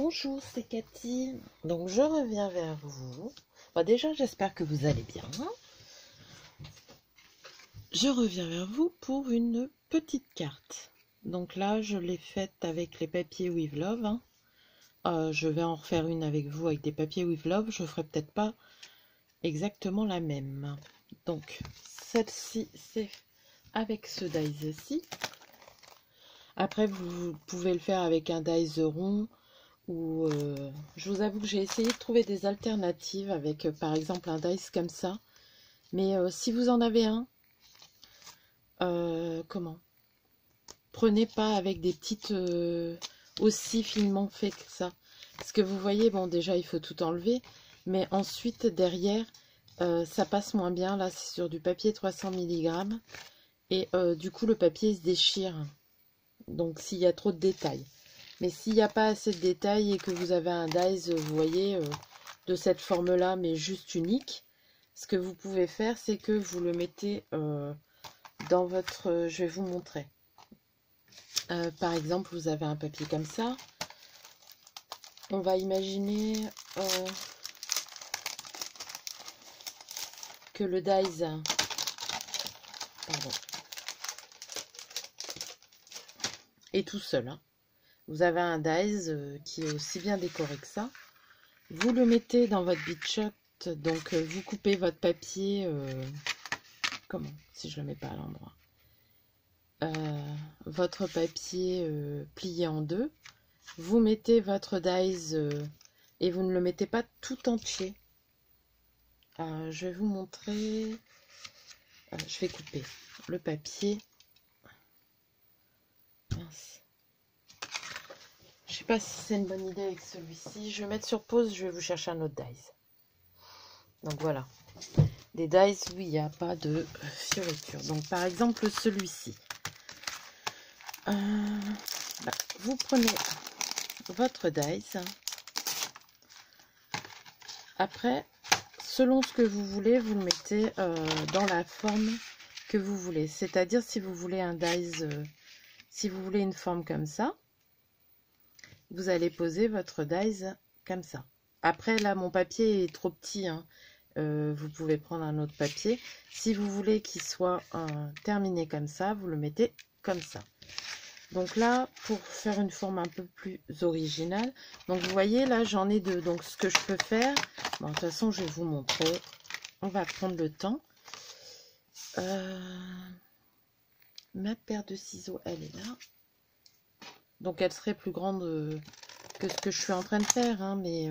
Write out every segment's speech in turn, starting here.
Bonjour, c'est Cathy. Donc je reviens vers vous. Bon, déjà, j'espère que vous allez bien. Je reviens vers vous pour une petite carte. Donc là, je l'ai faite avec les papiers With Love. Je vais en refaire une avec vous avec des papiers With Love. Je ferai peut-être pas exactement la même. Donc celle-ci, c'est avec ce dies-ci. Après, vous pouvez le faire avec un dies rond. Ou je vous avoue que j'ai essayé de trouver des alternatives avec par exemple un dice comme ça, mais si vous en avez un, prenez pas avec des petites aussi finement fait que ça, parce que vous voyez, bon, déjà il faut tout enlever, mais ensuite derrière ça passe moins bien. Là c'est sur du papier 300 mg et du coup le papier se déchire, donc s'il y a trop de détails. Mais s'il n'y a pas assez de détails et que vous avez un dies, vous voyez, de cette forme-là, mais juste unique, ce que vous pouvez faire, c'est que vous le mettez dans votre... je vais vous montrer. Par exemple, vous avez un papier comme ça. On va imaginer que le dies... Pardon, est tout seul. Hein. Vous avez un dies qui est aussi bien décoré que ça. Vous le mettez dans votre bitshot, donc vous coupez votre papier, comment, si je le mets pas à l'endroit, votre papier plié en deux, vous mettez votre dies et vous ne le mettez pas tout entier. Je vais vous montrer, je vais couper le papier. Mince. Je sais pas si c'est une bonne idée avec celui-ci. Je vais mettre sur pause, je vais vous chercher un autre dies. Donc voilà, des dies où il n'y a pas de fioriture. Donc par exemple celui-ci. Vous prenez votre dies. Après, selon ce que vous voulez, vous le mettez dans la forme que vous voulez. C'est-à-dire si vous voulez un dies, si vous voulez une forme comme ça, vous allez poser votre dies comme ça. Après, là, mon papier est trop petit. Hein. Vous pouvez prendre un autre papier. Si vous voulez qu'il soit terminé comme ça, vous le mettez comme ça. Donc là, pour faire une forme un peu plus originale, donc vous voyez, là, j'en ai deux. Donc ce que je peux faire, bon, de toute façon, je vais vous montrer. On va prendre le temps. Ma paire de ciseaux, elle est là. Donc elle serait plus grande que ce que je suis en train de faire, hein, mais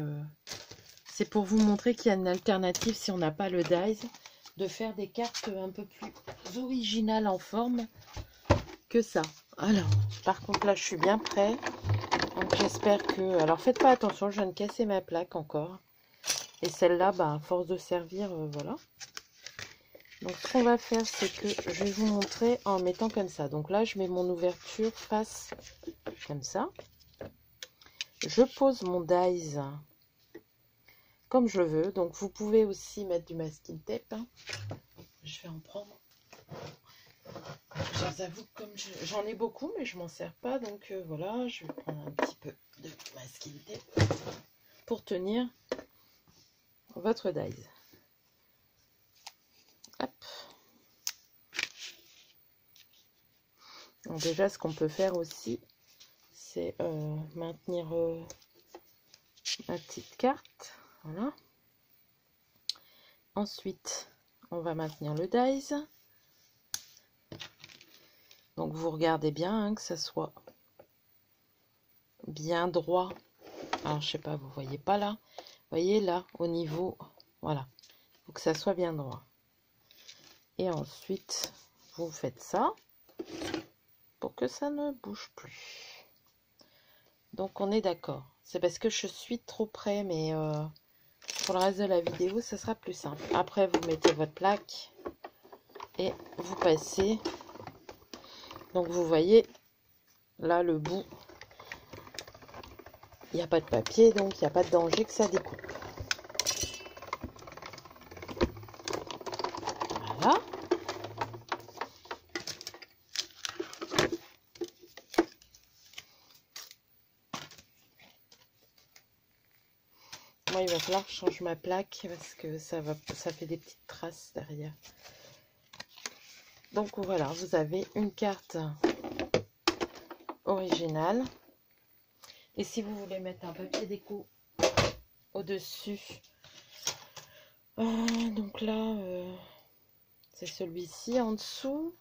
c'est pour vous montrer qu'il y a une alternative si on n'a pas le dies, de faire des cartes un peu plus originales en forme que ça. Alors, par contre là je suis bien prêt, donc j'espère que... Alors faites pas attention, je viens de casser ma plaque encore, et celle-là, bah, à force de servir, voilà. Donc ce qu'on va faire, c'est que je vais vous montrer en mettant comme ça. Donc là je mets mon ouverture face comme ça, je pose mon dies comme je veux. Donc vous pouvez aussi mettre du masking tape, hein. Je vais en prendre. Je vous avoue, comme j'en ai beaucoup, mais je m'en sers pas. Donc voilà, je vais prendre un petit peu de masking tape pour tenir votre dies. Hop. Donc déjà, ce qu'on peut faire aussi, c'est maintenir ma petite carte. Voilà. Ensuite, on va maintenir le dies. Donc vous regardez bien, hein, que ça soit bien droit. Alors je sais pas, vous voyez pas là. Vous voyez là au niveau, voilà. Il faut que ça soit bien droit. Et ensuite vous faites ça pour que ça ne bouge plus. Donc on est d'accord. C'est parce que je suis trop près, mais pour le reste de la vidéo, ça sera plus simple. Après vous mettez votre plaque et vous passez. Donc vous voyez là le bout. Il n'y a pas de papier, donc il n'y a pas de danger que ça découpe. Voilà. Moi, il va falloir que je change ma plaque parce que ça fait des petites traces derrière. Donc voilà, vous avez une carte originale. Et si vous voulez mettre un papier déco au-dessus, donc là, c'est celui-ci en dessous.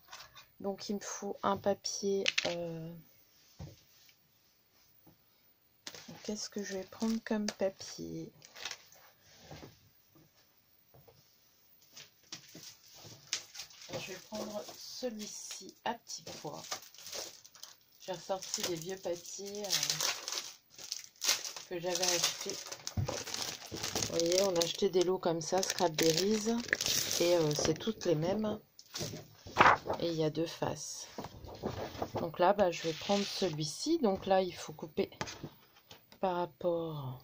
Donc il me faut un papier. Qu'est-ce que je vais prendre comme papier? Je vais prendre celui-ci à petits pois. J'ai ressorti des vieux papiers que j'avais achetés. Vous voyez, on a acheté des lots comme ça, Scrapberries, et c'est toutes les mêmes. Et il y a deux faces. Donc là, bah, je vais prendre celui-ci. Donc là, il faut couper par rapport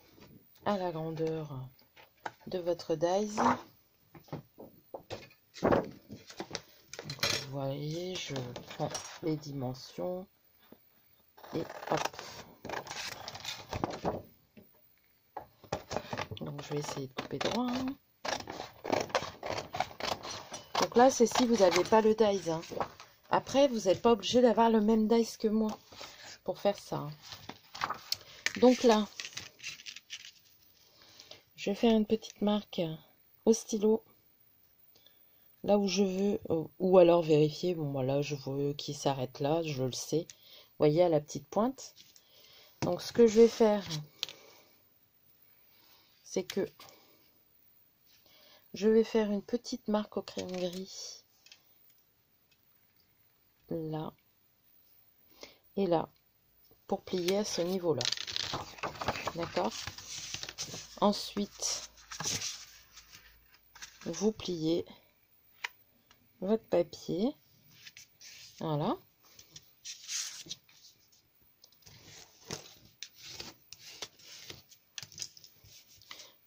à la grandeur de votre dies. Donc, vous voyez, je prends les dimensions et hop. Donc je vais essayer de couper droit. Donc là, c'est si vous n'avez pas le dies. Après, vous n'êtes pas obligé d'avoir le même dies que moi pour faire ça. Donc là, je vais faire une petite marque au stylo. Là où je veux, ou alors vérifier, bon voilà, je veux qu'il s'arrête là, je le sais. Vous voyez, à la petite pointe. Donc ce que je vais faire, c'est que je vais faire une petite marque au crayon gris. Là. Et là. Pour plier à ce niveau-là. D'accord? Ensuite, vous pliez votre papier. Voilà.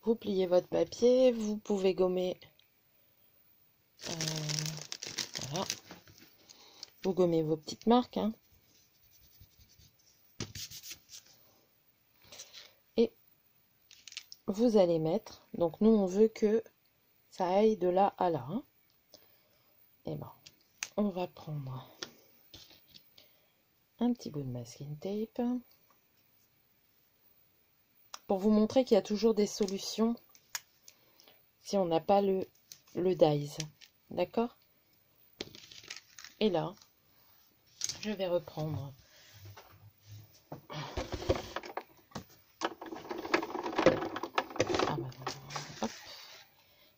Vous pliez votre papier, vous pouvez gommer. Voilà. Vous gommez vos petites marques. Hein. Et vous allez mettre. Donc nous, on veut que ça aille de là à là. Hein. Et ben, on va prendre un petit bout de masking tape. Pour vous montrer qu'il y a toujours des solutions si on n'a pas le dies. D'accord? Et là, je vais reprendre hop.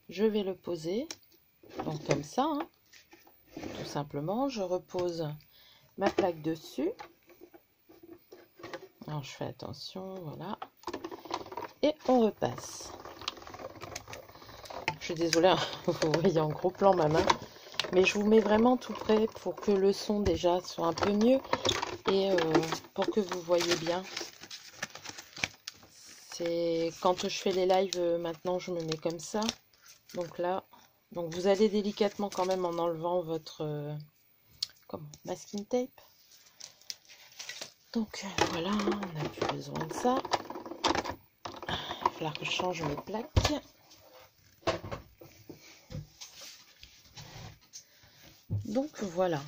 Je vais le poser donc comme ça, hein. Tout simplement. Je repose ma plaque dessus. Alors je fais attention, voilà. Et on repasse. Je suis désolée, hein, vous voyez en gros plan ma main. Mais je vous mets vraiment tout près pour que le son déjà soit un peu mieux. Et pour que vous voyez bien. C'est quand je fais les lives maintenant, je me mets comme ça. Donc là, donc vous allez délicatement quand même en enlevant votre masking tape. Donc voilà, on n'a plus besoin de ça. Il va falloir que je change mes plaques. Donc voilà,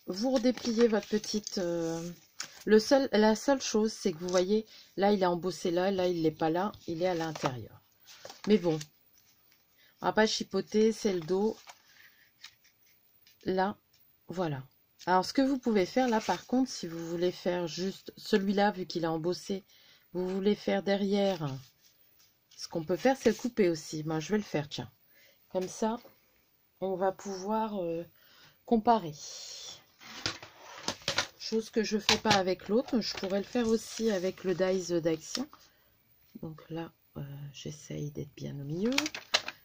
vous redépliez votre petite... la seule chose, c'est que vous voyez, là il est embossé là il n'est pas là, il est à l'intérieur. Mais bon, on va pas chipoter, c'est le dos. Là, voilà. Alors ce que vous pouvez faire là par contre, si vous voulez faire juste celui-là, vu qu'il est embossé, vous voulez faire derrière, ce qu'on peut faire c'est le couper aussi. Ben, je vais le faire, tiens. Comme ça, on va pouvoir comparer. Chose que je ne fais pas avec l'autre, je pourrais le faire aussi avec le dies d'Action. Donc là, j'essaye d'être bien au milieu.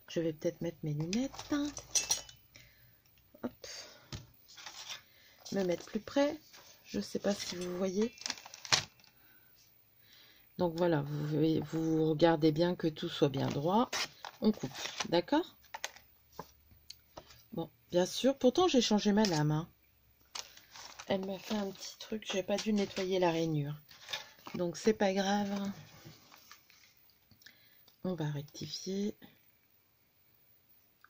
Je vais peut-être mettre mes lunettes. Hop. Me mettre plus près. Je ne sais pas si vous voyez. Donc voilà, vous regardez bien que tout soit bien droit. On coupe, d'accord? Bon, bien sûr, pourtant j'ai changé ma lame. Hein. Elle m'a fait un petit truc, j'ai pas dû nettoyer la rainure. Donc c'est pas grave. on va rectifier.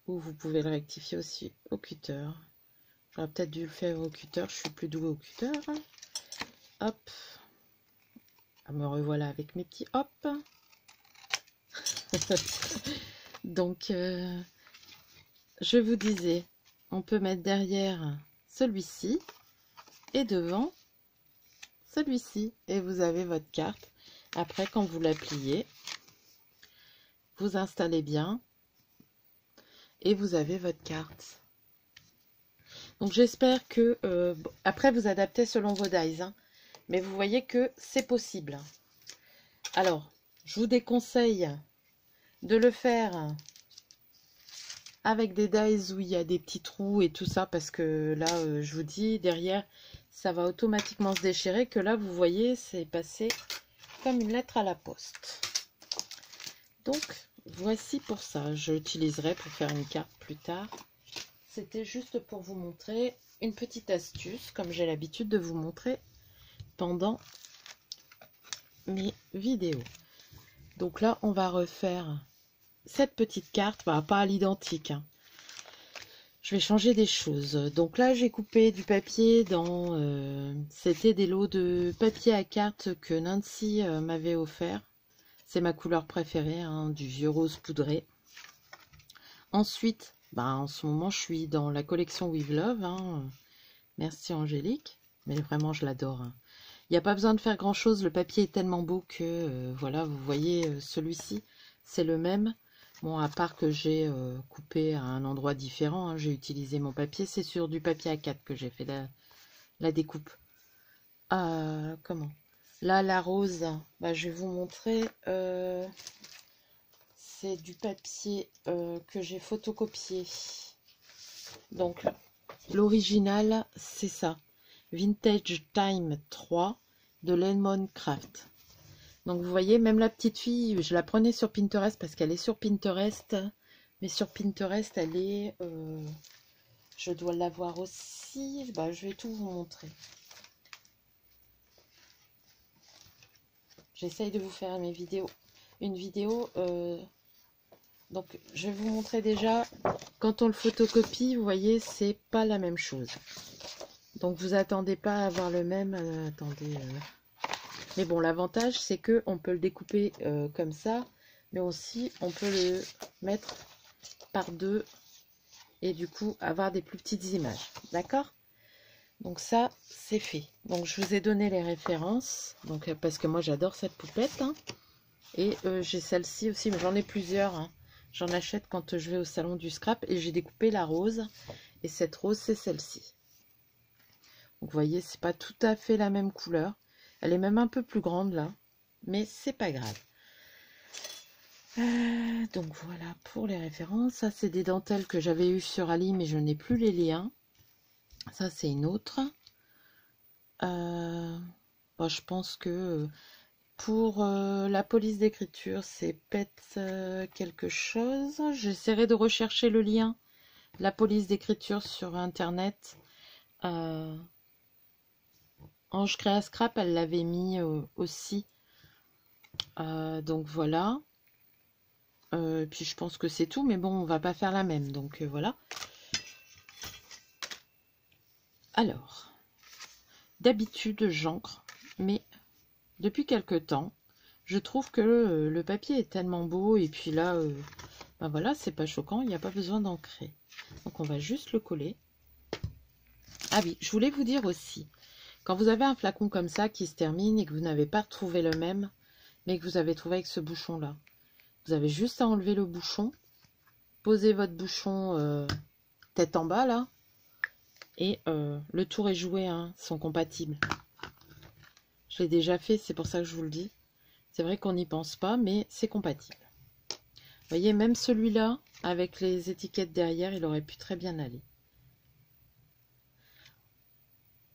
Ou vous pouvez le rectifier aussi au cutter. J'aurais peut-être dû le faire au cutter, je suis plus douée au cutter. Hop. Ah, me revoilà avec mes petits hop. Donc, je vous disais, on peut mettre derrière celui-ci et devant celui-ci. Et vous avez votre carte. Après, quand vous la pliez, vous installez bien et vous avez votre carte. Donc, j'espère que... après, vous adaptez selon vos dies. Hein, mais vous voyez que c'est possible. Alors, je vous déconseille de le faire avec des dies où il y a des petits trous et tout ça, parce que là, je vous dis, derrière, ça va automatiquement se déchirer, que là, vous voyez, c'est passé comme une lettre à la poste. Donc, voici pour ça. Je l'utiliserai pour faire une carte plus tard. C'était juste pour vous montrer une petite astuce, comme j'ai l'habitude de vous montrer pendant mes vidéos. Donc là, on va refaire cette petite carte, bah, pas à l'identique. Hein. Je vais changer des choses. Donc là, j'ai coupé du papier dans... c'était des lots de papier à carte que Nancy m'avait offert. C'est ma couleur préférée, hein, du vieux rose poudré. Ensuite, bah, en ce moment, je suis dans la collection With Love. Hein. Merci Angélique. Mais vraiment, je l'adore. Hein. Il n'y a pas besoin de faire grand-chose. Le papier est tellement beau que, voilà, vous voyez, celui-ci, c'est le même. Bon, à part que j'ai coupé à un endroit différent, hein, j'ai utilisé mon papier. C'est sur du papier A4 que j'ai fait la découpe. Comment? Là, la rose, bah, je vais vous montrer. C'est du papier que j'ai photocopié. Donc, l'original, c'est ça. Vintage Time 3 de Lemon Craft. Donc vous voyez, même la petite fille, je la prenais sur Pinterest parce qu'elle est sur Pinterest. Mais sur Pinterest, elle est... je dois l'avoir aussi. Bah, je vais tout vous montrer. J'essaye de vous faire mes vidéos. Une vidéo... donc je vais vous montrer déjà, quand on le photocopie, vous voyez, c'est pas la même chose. Donc vous attendez pas à avoir le même... attendez... Mais bon, l'avantage, c'est que on peut le découper comme ça, mais aussi on peut le mettre par deux et du coup avoir des plus petites images. D'accord? Donc ça, c'est fait. Donc je vous ai donné les références, donc parce que moi j'adore cette poupette. Hein, et j'ai celle-ci aussi, mais j'en ai plusieurs. Hein. J'en achète quand je vais au salon du scrap et j'ai découpé la rose. Et cette rose, c'est celle-ci. Donc vous voyez, c'est pas tout à fait la même couleur. Elle est même un peu plus grande là, mais c'est pas grave. Donc voilà pour les références. Ça, c'est des dentelles que j'avais eues sur Ali, mais je n'ai plus les liens. Ça, c'est une autre. Bon, je pense que pour la police d'écriture, c'est pet quelque chose. J'essaierai de rechercher le lien. La police d'écriture sur Internet. Ange Créa Scrap, elle l'avait mis aussi. Donc voilà. Puis je pense que c'est tout, mais bon, on va pas faire la même. Donc voilà. Alors, d'habitude, j'encre, mais depuis quelque temps, je trouve que le papier est tellement beau. Et puis là, ben voilà, c'est pas choquant, il n'y a pas besoin d'encrer. Donc on va juste le coller. Ah oui, je voulais vous dire aussi, quand vous avez un flacon comme ça qui se termine et que vous n'avez pas retrouvé le même, mais que vous avez trouvé avec ce bouchon-là, vous avez juste à enlever le bouchon, poser votre bouchon tête en bas, là, et le tour est joué, hein, ils sont compatibles. Je l'ai déjà fait, c'est pour ça que je vous le dis. C'est vrai qu'on n'y pense pas, mais c'est compatible. Vous voyez, même celui-là, avec les étiquettes derrière, il aurait pu très bien aller.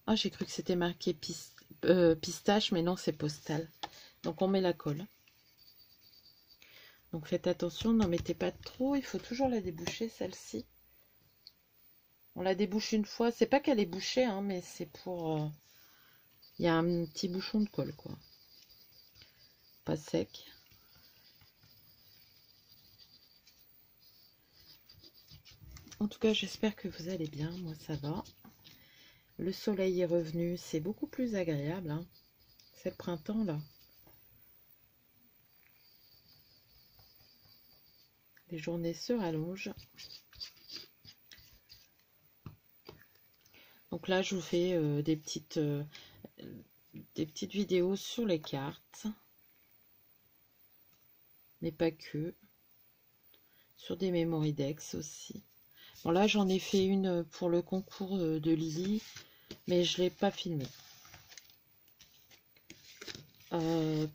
Ah, j'ai cru que c'était marqué pistache, mais non, c'est postal. Donc, on met la colle. Donc, faites attention, n'en mettez pas trop. Il faut toujours la déboucher, celle-ci. On la débouche une fois. C'est pas qu'elle est bouchée, hein, mais c'est pour... Il y a un petit bouchon de colle, quoi. Pas sec. En tout cas, j'espère que vous allez bien. Moi, ça va. Le soleil est revenu. C'est beaucoup plus agréable, hein. C'est le printemps, là. Les journées se rallongent. Donc là, je vous fais des petites vidéos sur les cartes. Mais pas que. Sur des Memory Decks aussi. Bon, là, j'en ai fait une pour le concours de Lily, mais je ne l'ai pas filmé.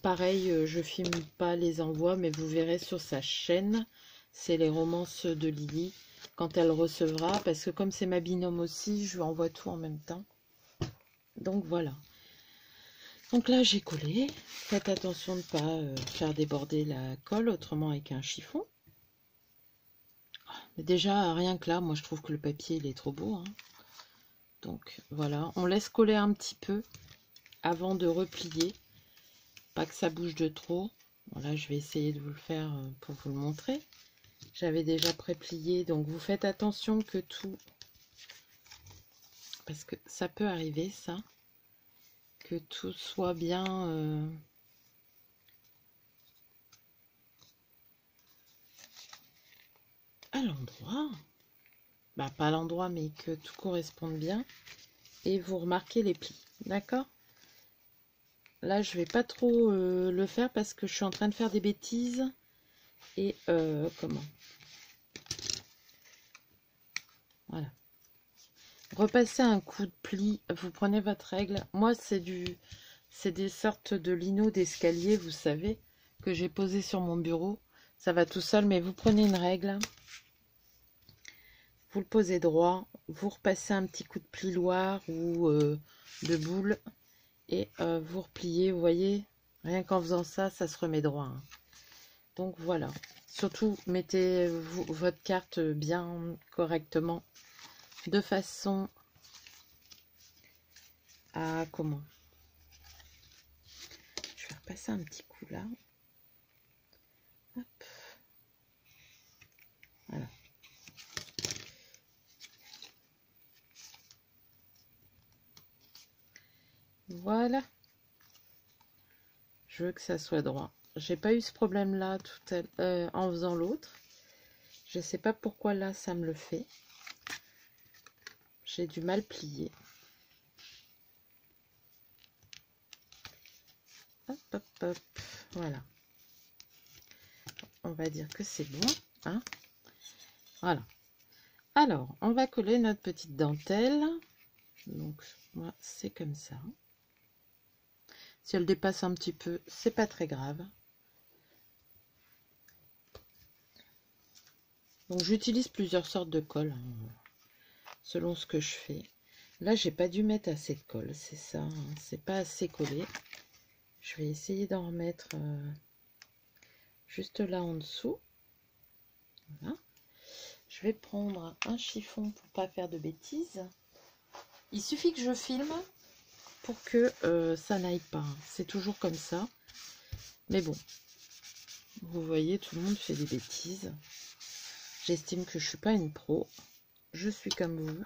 Pareil, je filme pas les envois, mais vous verrez sur sa chaîne, c'est les romances de Lily, quand elle recevra, parce que comme c'est ma binôme aussi, je lui envoie tout en même temps. Donc voilà. Donc là, j'ai collé. Faites attention de ne pas faire déborder la colle, autrement avec un chiffon. Mais déjà, rien que là, moi je trouve que le papier il est trop beau, hein. Donc voilà, on laisse coller un petit peu avant de replier. Pas que ça bouge de trop. Bon, là, je vais essayer de vous le faire pour vous le montrer. J'avais déjà préplié, donc vous faites attention que tout... Parce que ça peut arriver, ça. Que tout soit bien... à l'endroit. Bah, pas à l'endroit, mais que tout corresponde bien. Et vous remarquez les plis. D'accord ? Là, je vais pas trop le faire parce que je suis en train de faire des bêtises. Et comment ? Voilà. Repassez un coup de pli. Vous prenez votre règle. Moi, c'est des sortes de lino d'escalier, vous savez, que j'ai posé sur mon bureau. Ça va tout seul, mais vous prenez une règle. Vous le posez droit. Vous repassez un petit coup de plioir ou de boule. Et vous repliez, vous voyez, rien qu'en faisant ça, ça se remet droit, hein. Donc voilà, surtout mettez votre carte bien correctement, de façon à comment, je vais repasser un petit coup là, hop, voilà. Voilà, je veux que ça soit droit. J'ai pas eu ce problème là en faisant l'autre. Je sais pas pourquoi là ça me le fait. J'ai du mal plier. Hop, hop, hop. Voilà. On va dire que c'est bon, hein. Voilà. Alors, on va coller notre petite dentelle. Donc, moi, c'est comme ça. Si elle dépasse un petit peu, c'est pas très grave. Donc j'utilise plusieurs sortes de colle, hein, selon ce que je fais. Là, j'ai pas dû mettre assez de colle, c'est ça, hein, c'est pas assez collé. Je vais essayer d'en remettre juste là en dessous. Voilà. Je vais prendre un chiffon pour pas faire de bêtises. Il suffit que je filme pour que ça n'aille pas. C'est toujours comme ça. Mais bon, vous voyez, tout le monde fait des bêtises. J'estime que je suis pas une pro. Je suis comme vous.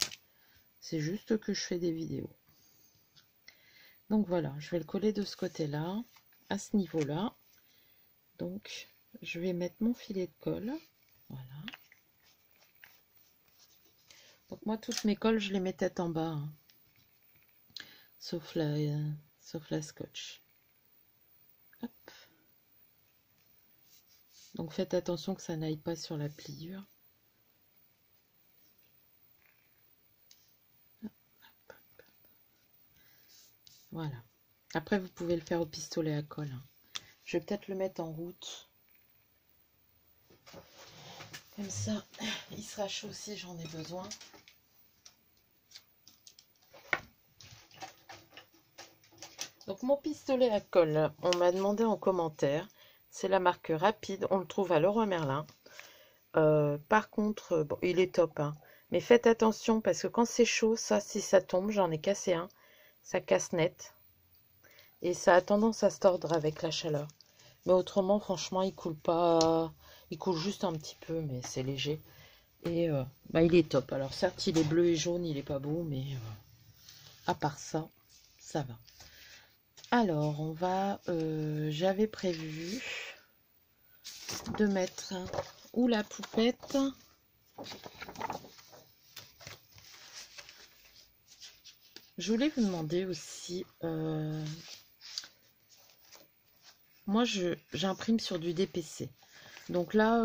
C'est juste que je fais des vidéos. Donc voilà, je vais le coller de ce côté-là, à ce niveau-là. Donc, je vais mettre mon filet de colle. Voilà. Donc moi, toutes mes colles, je les mets tête en bas, hein. Sauf la scotch. Hop. Donc faites attention que ça n'aille pas sur la pliure. Voilà. Après, vous pouvez le faire au pistolet à colle, hein. Je vais peut-être le mettre en route. Comme ça, il sera chaud si j'en ai besoin. Donc mon pistolet à colle, on m'a demandé en commentaire. C'est la marque Rapide. On le trouve à Leroy Merlin. Par contre, bon, il est top, hein. Mais faites attention parce que quand c'est chaud, ça, si ça tombe, j'en ai cassé un. Ça casse net. Et ça a tendance à se tordre avec la chaleur. Mais autrement, franchement, il coule pas. Il coule juste un petit peu, mais c'est léger. Et bah, il est top. Alors certes, il est bleu et jaune, il est pas beau, mais à part ça, ça va. Alors, on va... j'avais prévu de mettre ou la poupette... Je voulais vous demander aussi... moi, j'imprime sur du DPC. Donc là,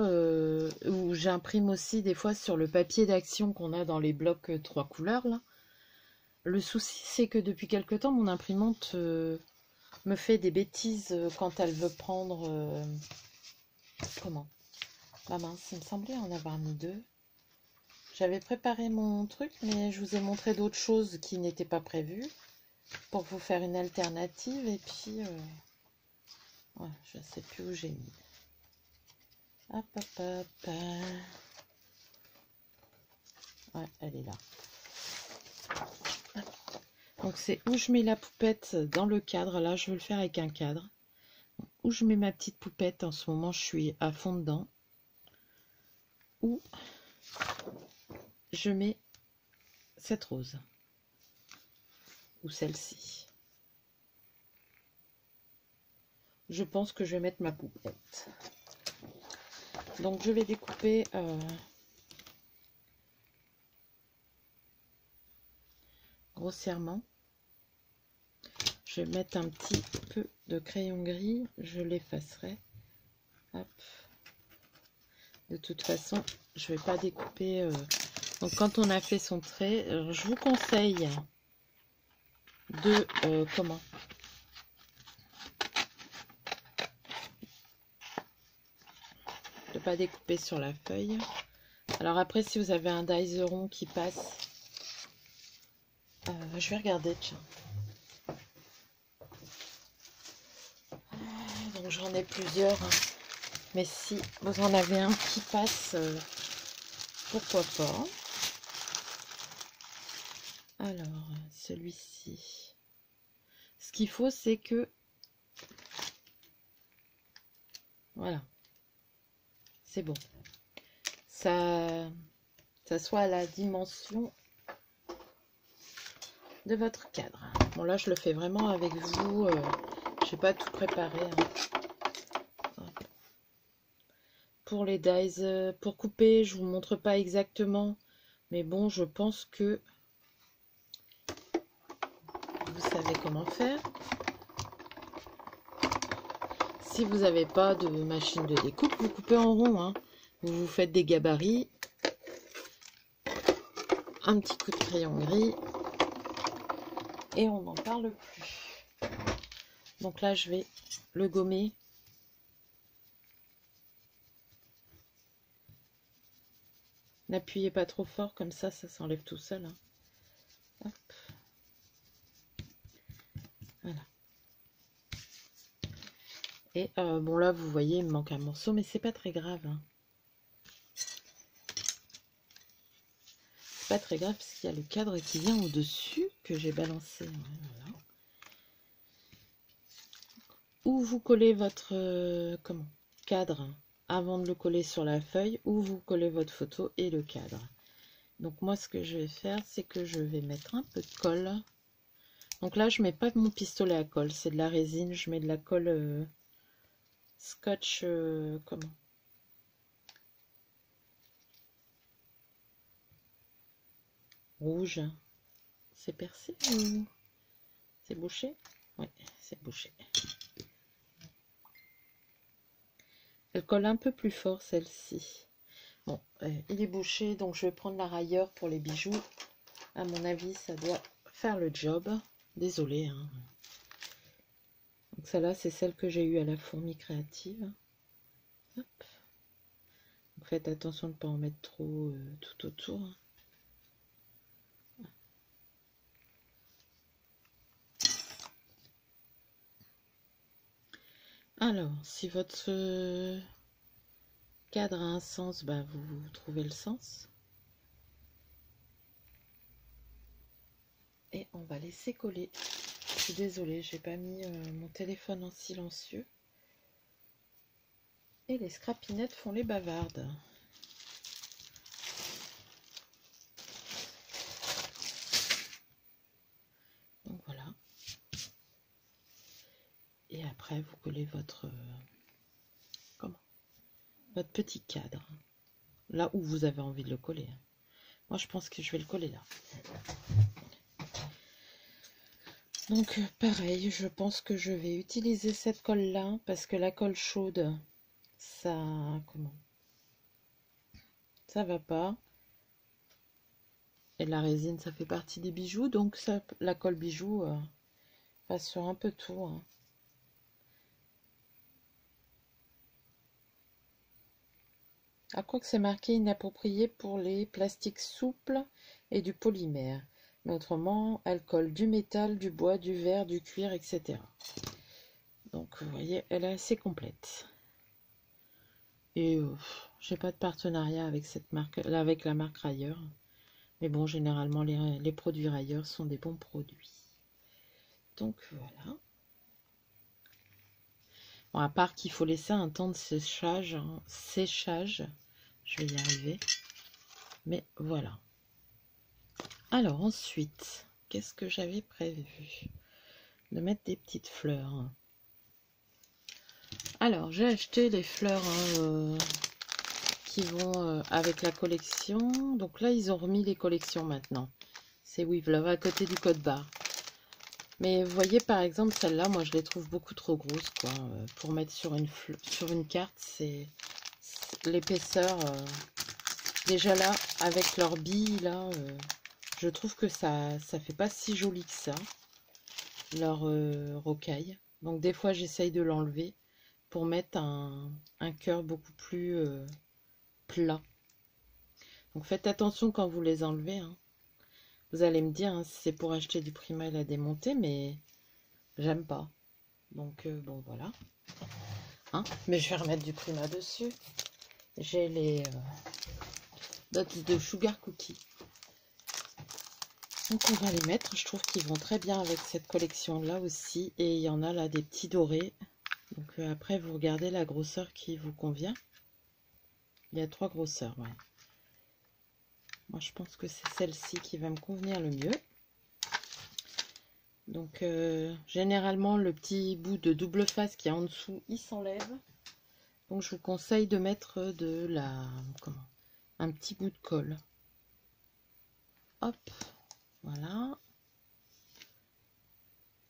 où j'imprime aussi des fois sur le papier d'action qu'on a dans les blocs 3 couleurs, là. Le souci, c'est que depuis quelque temps, mon imprimante me fait des bêtises quand elle veut prendre... comment? Ah mince, il me semblait en avoir mis 2. J'avais préparé mon truc, mais je vous ai montré d'autres choses qui n'étaient pas prévues pour vous faire une alternative. Et puis, ouais, je ne sais plus où j'ai mis. Hop, hop, hop. Ouais, elle est là. Donc c'est où je mets la poupette dans le cadre. Là, je veux le faire avec un cadre. Où je mets ma petite poupette. En ce moment, je suis à fond dedans. Où je mets cette rose. Ou celle-ci. Je pense que je vais mettre ma poupette. Donc je vais découper grossièrement. Je vais mettre un petit peu de crayon gris. Je l'effacerai. Hop. De toute façon, je vais pas découper. Donc quand on a fait son trait, je vous conseille de comment de pas découper sur la feuille. Alors après, si vous avez un dies rond qui passe, je vais regarder. Tiens. Donc j'en ai plusieurs, hein. Mais si vous en avez un qui passe, pourquoi pas. Alors celui-ci. Ce qu'il faut, c'est que voilà, c'est bon. Ça soit à la dimension de votre cadre. Bon là, je le fais vraiment avec vous. Je n'ai pas tout préparé. Hein. Pour les dies, pour couper, je vous montre pas exactement. Mais bon, je pense que vous savez comment faire. Si vous n'avez pas de machine de découpe, vous coupez en rond. Hein. Vous vous faites des gabarits. Un petit coup de crayon gris. Et on n'en parle plus. Donc là, je vais le gommer. N'appuyez pas trop fort, comme ça s'enlève tout seul. Hein. Hop. Voilà. Et bon là, vous voyez, il me manque un morceau, mais c'est pas très grave. Hein. C'est pas très grave, parce qu'il y a le cadre qui vient au-dessus, que j'ai balancé. Voilà. Ou vous collez votre cadre avant de le coller sur la feuille, ou vous collez votre photo et le cadre. Donc moi, ce que je vais faire, c'est que je vais mettre un peu de colle. Donc là, je mets pas mon pistolet à colle, c'est de la résine. Je mets de la colle scotch, comment? Rouge. C'est percé ou c'est bouché? Oui, c'est bouché. Elle colle un peu plus fort, celle-ci. Bon, il est bouché, donc je vais prendre la railleur pour les bijoux. À mon avis, ça doit faire le job. Désolée. Hein. Donc celle-là, c'est celle que j'ai eue à la fourmi créative. Hop. Donc faites attention de ne pas en mettre trop tout autour. Alors, si votre cadre a un sens, bah, vous trouvez le sens. Et on va laisser coller. Je suis désolée, j'ai pas mis mon téléphone en silencieux. Et les scrapinettes font les bavardes. après, vous collez votre, votre petit cadre. Là où vous avez envie de le coller. Moi, je pense que je vais le coller là. Donc, pareil, je pense que je vais utiliser cette colle-là parce que la colle chaude, ça... Comment? Ça va pas. Et la résine, ça fait partie des bijoux. Donc, ça, la colle bijou passe sur un peu tout. Hein. À quoi que c'est marqué inapproprié pour les plastiques souples et du polymère. Mais autrement, elle colle du métal, du bois, du verre, du cuir, etc. Donc, vous voyez, elle est assez complète. Et j'ai pas de partenariat avec cette marque, avec la marque Rayer. Mais bon, généralement, les produits Rayer sont des bons produits. Donc, voilà. Bon, à part qu'il faut laisser un temps de séchage, hein, je vais y arriver. Mais voilà. Alors ensuite, qu'est-ce que j'avais prévu? De mettre des petites fleurs. Alors, j'ai acheté les fleurs qui vont avec la collection. Donc là, ils ont remis les collections maintenant. C'est With Love à côté du code barre. Mais vous voyez, par exemple, celle-là, moi, je les trouve beaucoup trop grosses, quoi. Pour mettre sur une carte, c'est l'épaisseur. Déjà là, avec leurs billes, là, je trouve que ça fait pas si joli que ça, leur rocaille. Donc des fois, j'essaye de l'enlever pour mettre un cœur beaucoup plus plat. Donc faites attention quand vous les enlevez. Hein. Vous allez me dire, hein, si c'est pour acheter du Prima et la démonter, mais j'aime pas. Donc bon, voilà. Hein, mais je vais remettre du Prima dessus. J'ai les dots de Sugar Cookie. Donc on va les mettre, je trouve qu'ils vont très bien avec cette collection là aussi. Et il y en a là des petits dorés. Donc après vous regardez la grosseur qui vous convient. Il y a 3 grosseurs, ouais. Moi je pense que c'est celle-ci qui va me convenir le mieux. Donc généralement le petit bout de double face qui est en dessous, il s'enlève. Donc je vous conseille de mettre un petit bout de colle. Hop, voilà.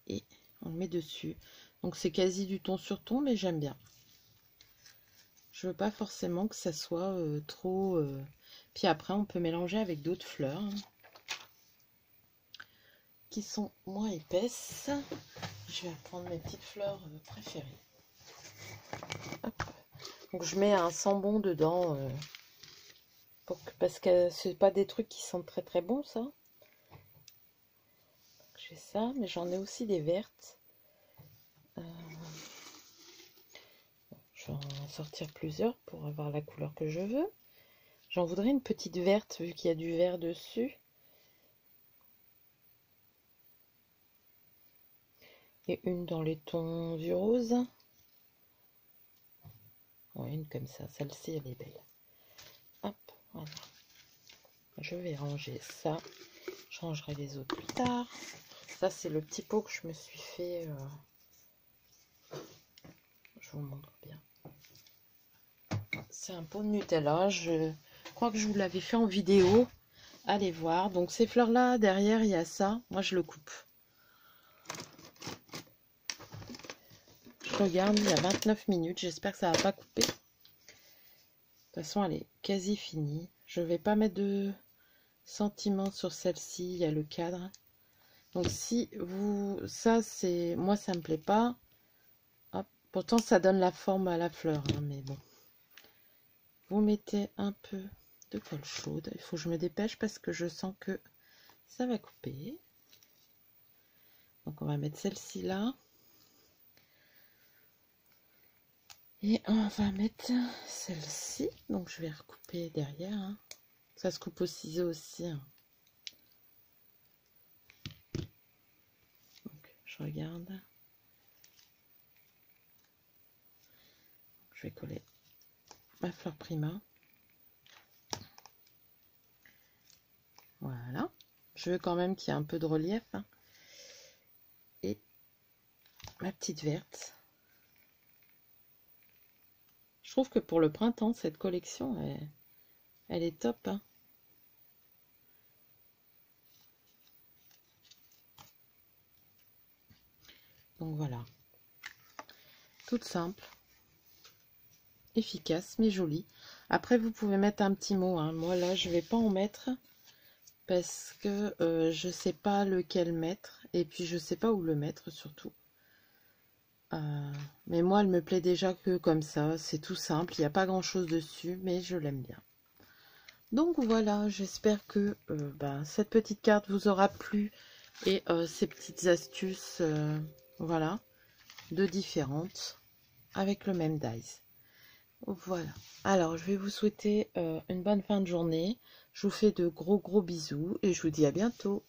Et on le met dessus. Donc c'est quasi du ton sur ton, mais j'aime bien. Je veux pas forcément que ça soit trop... Puis après, on peut mélanger avec d'autres fleurs hein, qui sont moins épaisses. Je vais prendre mes petites fleurs préférées. Hop. Donc je mets un sambon dedans parce que c'est pas des trucs qui sentent très très bon ça. J'ai ça, mais j'en ai aussi des vertes. Je vais en sortir plusieurs pour avoir la couleur que je veux. J'en voudrais une petite verte vu qu'il y a du vert dessus. Et une dans les tons du rose. Ouais, une comme ça. Celle-ci, elle est belle. Hop, voilà. Je vais ranger ça. Je rangerai les autres plus tard. Ça, c'est le petit pot que je me suis fait. Je vous montre bien. C'est un pot de Nutella. Je crois que je vous l'avais fait en vidéo. Allez voir. Donc, ces fleurs-là, derrière, il y a ça. Moi, je le coupe. Je regarde, il y a 29 minutes. J'espère que ça va pas couper. De toute façon, elle est quasi finie. Je vais pas mettre de sentiment sur celle-ci. Il y a le cadre. Donc, si vous... Ça, c'est... Moi, ça me plaît pas. Hop. Pourtant, ça donne la forme à la fleur. Hein, mais bon. Vous mettez un peu de colle chaude. Il faut que je me dépêche parce que je sens que ça va couper. Donc, on va mettre celle-ci là. Et on va mettre celle-ci. Donc, je vais recouper derrière. Hein. Ça se coupe au ciseau aussi. Hein. Donc, je regarde. Je vais coller ma fleur Prima. Voilà. Je veux quand même qu'il y ait un peu de relief. Hein. Et ma petite verte. trouve que pour le printemps, cette collection, elle est top, hein. Donc voilà. Toute simple. Efficace, mais jolie. Après, vous pouvez mettre un petit mot, hein. Moi, là, je vais pas en mettre parce que je sais pas lequel mettre. Et puis, je sais pas où le mettre, surtout. Mais moi, elle me plaît déjà que comme ça. C'est tout simple. Il n'y a pas grand-chose dessus, mais je l'aime bien. Donc voilà, j'espère que cette petite carte vous aura plu et ces petites astuces, voilà, de différentes avec le même dies. Voilà. Alors, je vais vous souhaiter une bonne fin de journée. Je vous fais de gros bisous et je vous dis à bientôt.